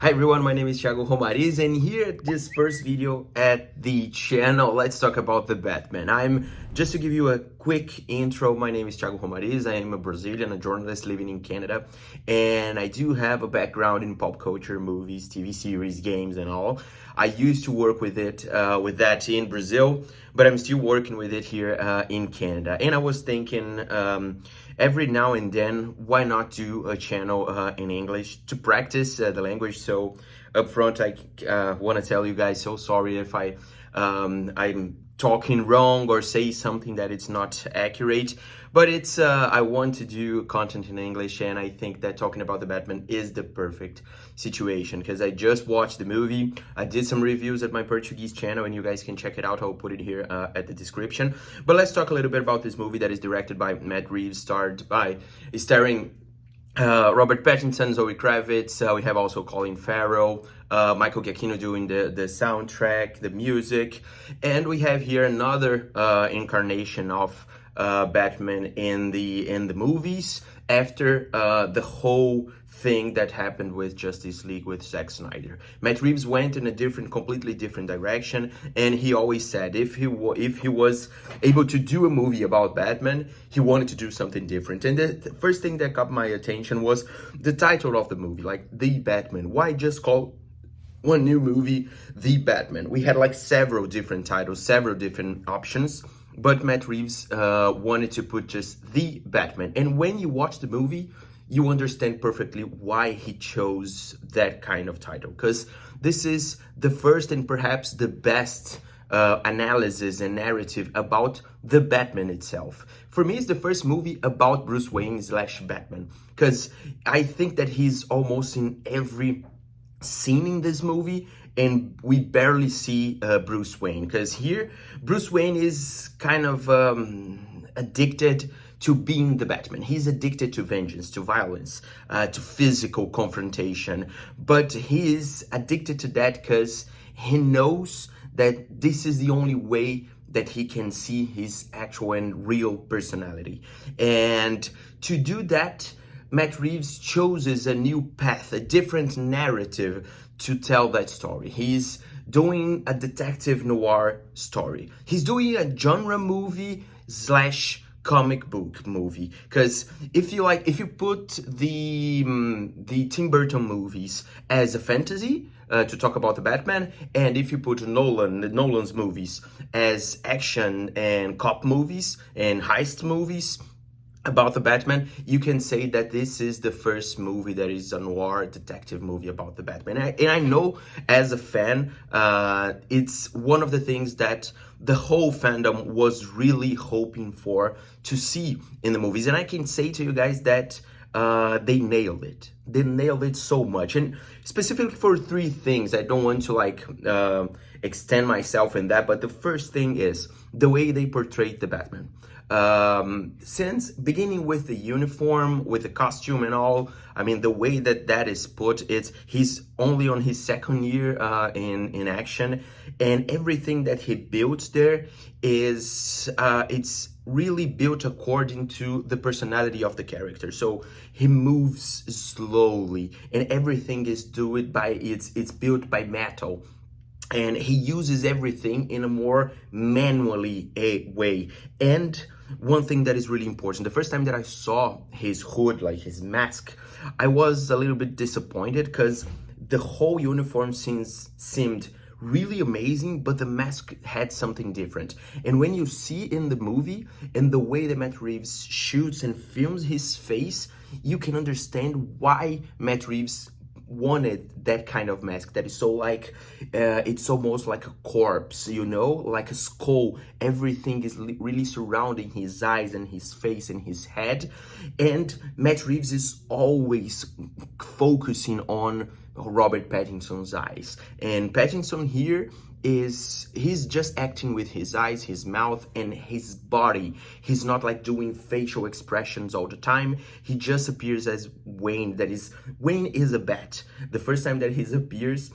Hi everyone, my name is Thiago Romariz, and here at this first video at the channel, let's talk about the Batman. Just to give you a quick intro, my name is Thiago Romariz. I am a Brazilian, a journalist living in Canada, and I do have a background in pop culture, movies, TV series, games, and all. I used to work with that in Brazil, but I'm still working with it here in Canada. And I was thinking, every now and then, why not do a channel in English to practice the language? So up front, I want to tell you guys, so sorry if I'm talking wrong or say something that it's not accurate, but it's I want to do content in English, and I think that talking about the Batman is the perfect situation because I just watched the movie. I did some reviews at my Portuguese channel, and you guys can check it out. I'll put it here at the description. But let's talk a little bit about this movie that is directed by Matt Reeves, starring Robert Pattinson, Zoe Kravitz. We have also Colin Farrell, Michael Giacchino doing the soundtrack, the music, and we have here another incarnation of Batman in the movies after the whole thing that happened with Justice League with Zack Snyder. Matt Reeves went in a completely different direction, and he always said if he was able to do a movie about Batman, he wanted to do something different. And the first thing that got my attention was the title of the movie, like The Batman. Why just call one new movie The Batman? We had like several different titles, several different options, but Matt Reeves wanted to put just The Batman. And when you watch the movie, you understand perfectly why he chose that kind of title, because this is the first and perhaps the best analysis and narrative about the Batman itself. For me, it's the first movie about Bruce Wayne / Batman, because I think that he's almost in every scene in this movie, and we barely see Bruce Wayne, because here Bruce Wayne is kind of addicted to being the Batman. He's addicted to vengeance, to violence, to physical confrontation, but he is addicted to that because he knows that this is the only way that he can see his actual and real personality. And to do that, Matt Reeves chooses a new path, a different narrative to tell that story. He's doing a detective noir story. He's doing a genre movie / comic book movie, because if you put the Tim Burton movies as a fantasy to talk about the Batman, and if you put Nolan's movies as action and cop movies and heist movies about the Batman, you can say that this is the first movie that is a noir detective movie about the Batman. And I know as a fan, it's one of the things that the whole fandom was really hoping for to see in the movies. And I can say to you guys that they nailed it. They nailed it so much. And specifically for three things, I don't want to extend myself in that, but the first thing is the way they portrayed the Batman. Since beginning with the uniform, with the costume and all, I mean, the way that is put, he's only on his second year in action, and everything that he built there is it's really built according to the personality of the character. So he moves slowly, and everything is it's built by metal. And he uses everything in a more manually way. And one thing that is really important, the first time that I saw his hood, like his mask, I was a little bit disappointed because the whole uniform seemed really amazing, but the mask had something different. And when you see in the movie and the way that Matt Reeves shoots and films his face, you can understand why Matt Reeves wanted that kind of mask that is so it's almost like a corpse, like a skull. Everything is really surrounding his eyes and his face and his head, and Matt Reeves is always focusing on Robert Pattinson's eyes. And Pattinson here he's just acting with his eyes, his mouth, and his body. He's not like doing facial expressions all the time. He just appears as Wayne. Wayne is a bat. The first time that he appears,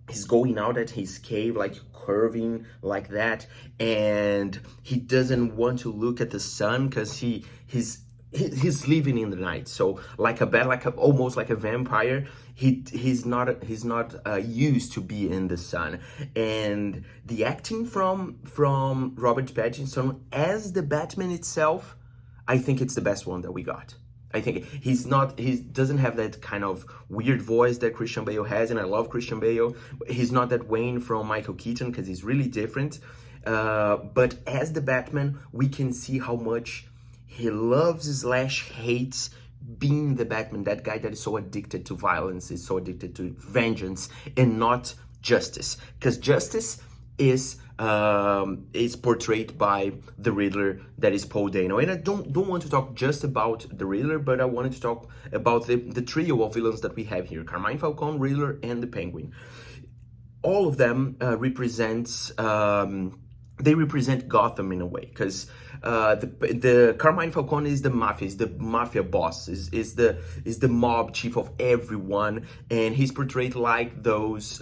he's going out at his cave, like curving like that, and he doesn't want to look at the sun because his he's living in the night, so like a bat, almost like a vampire. He's not used to be in the sun. And the acting from Robert Pattinson as the Batman itself, I think it's the best one that we got. I think he doesn't have that kind of weird voice that Christian Bale has, and I love Christian Bale. He's not that Wayne from Michael Keaton, because he's really different. But as the Batman, we can see how much he loves slash hates being the Batman, that guy that is so addicted to violence, is so addicted to vengeance, and not justice. Because justice is portrayed by the Riddler, that is Paul Dano. And I don't want to talk just about the Riddler, but I wanted to talk about the trio of villains that we have here: Carmine Falcone, Riddler, and the Penguin. All of them they represent Gotham in a way, because the Carmine Falcone is the mafia boss, is the mob chief of everyone, and he's portrayed like those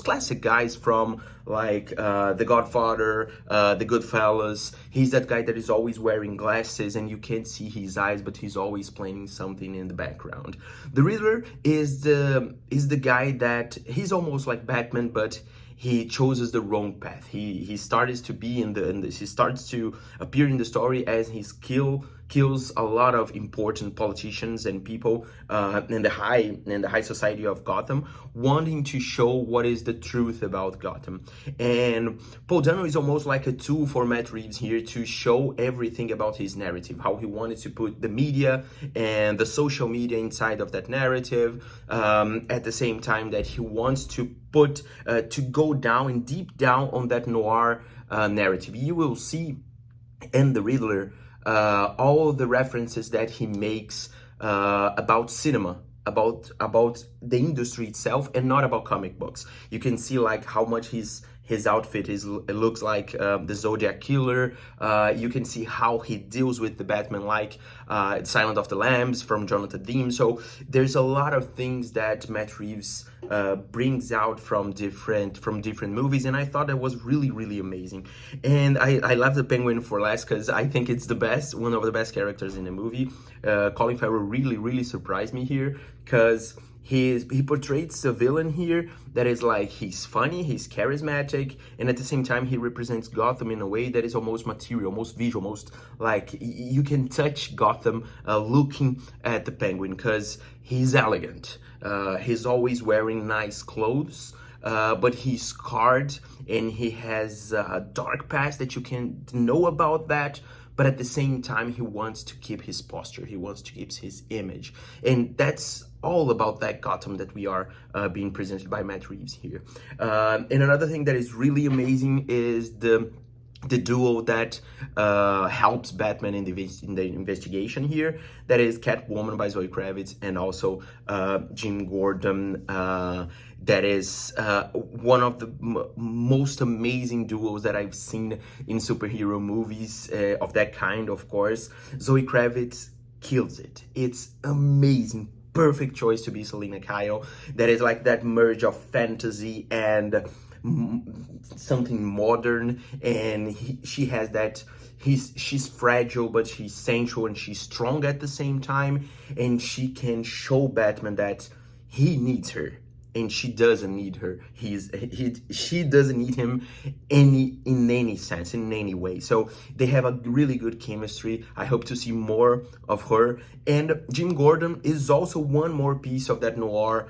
classic guys from like The Godfather, The Goodfellas. He's that guy that is always wearing glasses and you can't see his eyes, but he's always playing something in the background. The Riddler is the guy that he's almost like Batman, but he chooses the wrong path. He starts to be he starts to appear in the story as he kills a lot of important politicians and people in the high society of Gotham, wanting to show what is the truth about Gotham. And Paul Dano is almost like a tool for Matt Reeves here to show everything about his narrative, how he wanted to put the media and the social media inside of that narrative, at the same time that he wants to go down and deep down on that noir narrative. You will see in the Riddler all the references that he makes about cinema, about the industry itself, and not about comic books. You can see like how much his outfit it looks like the Zodiac Killer. You can see how he deals with the Batman, like Silent of the Lambs from Jonathan Demme. So there's a lot of things that Matt Reeves brings out from different movies, and I thought that was really, really amazing. And I left the Penguin for last because I think it's one of the best characters in the movie. Colin Farrell really, really surprised me here, because he portrays a villain here that is like, he's funny, he's charismatic, and at the same time he represents Gotham in a way that is almost material, almost visual, almost like you can touch Gotham looking at the Penguin, because he's elegant. He's always wearing nice clothes, but he's scarred and he has a dark past that you can know about that. But at the same time, he wants to keep his posture. He wants to keep his image. And that's all about that Gotham that we are being presented by Matt Reeves here. And another thing that is really amazing is the duo that helps Batman in the investigation here. That is Catwoman by Zoe Kravitz, and also Jim Gordon. That is one of the most amazing duos that I've seen in superhero movies of that kind, of course. Zoe Kravitz kills it. It's amazing. Perfect choice to be Selina Kyle. That is like that merge of fantasy and something modern, and she has that. She's fragile, but she's sensual, and she's strong at the same time, and she can show Batman that he needs her, and she doesn't need her. She doesn't need him in any sense, in any way. So they have a really good chemistry. I hope to see more of her. And Jim Gordon is also one more piece of that noir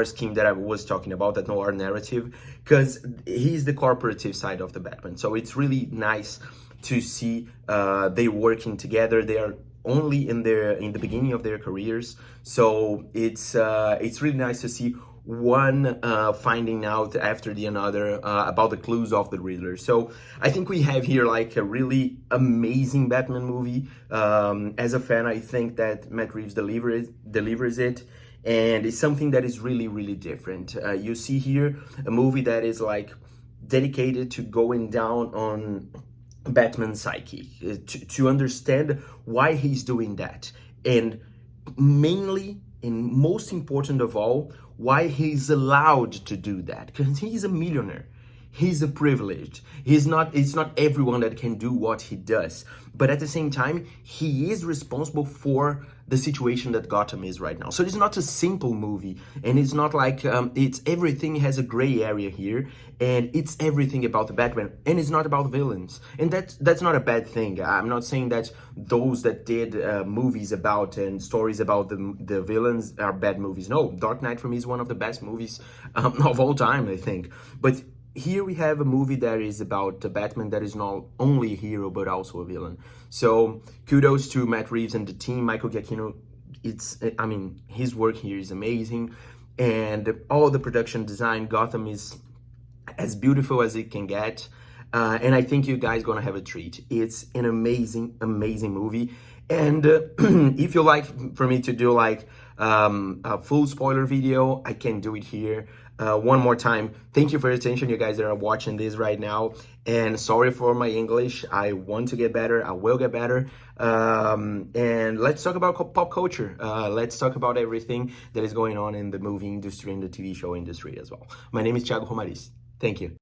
scheme that I was talking about, that noir narrative, because he's the corporative side of the Batman. So it's really nice to see they working together. They are only in the beginning of their careers, so it's really nice to see one finding out after the another about the clues of the Riddler. So I think we have here like a really amazing Batman movie. As a fan, I think that Matt Reeves delivers it, and it's something that is really, really different. You see here a movie that is like dedicated to going down on Batman's psyche, to understand why he's doing that, and mainly and most important of all, why he's allowed to do that, because he's a millionaire. he's a privileged. It's not everyone that can do what he does. But at the same time, he is responsible for the situation that Gotham is right now. So it's not a simple movie, and it's not like it's everything has a gray area here, and it's everything about the Batman, and it's not about villains, and that's not a bad thing. I'm not saying that those that did movies about and stories about the villains are bad movies. No, Dark Knight for me is one of the best movies of all time, I think. But here we have a movie that is about the Batman that is not only a hero but also a villain. So kudos to Matt Reeves and the team. Michael Giacchino, his work here is amazing, and all the production design. Gotham is as beautiful as it can get, and I think you guys gonna have a treat. It's an amazing movie. And if you like for me to do like a full spoiler video, I can do it here. One more time, thank you for your attention, you guys that are watching this right now, and sorry for my English. I want to get better. I will get better. And let's talk about pop culture. Let's talk about everything that is going on in the movie industry and the TV show industry as well. My name is Thiago Romariz. Thank you.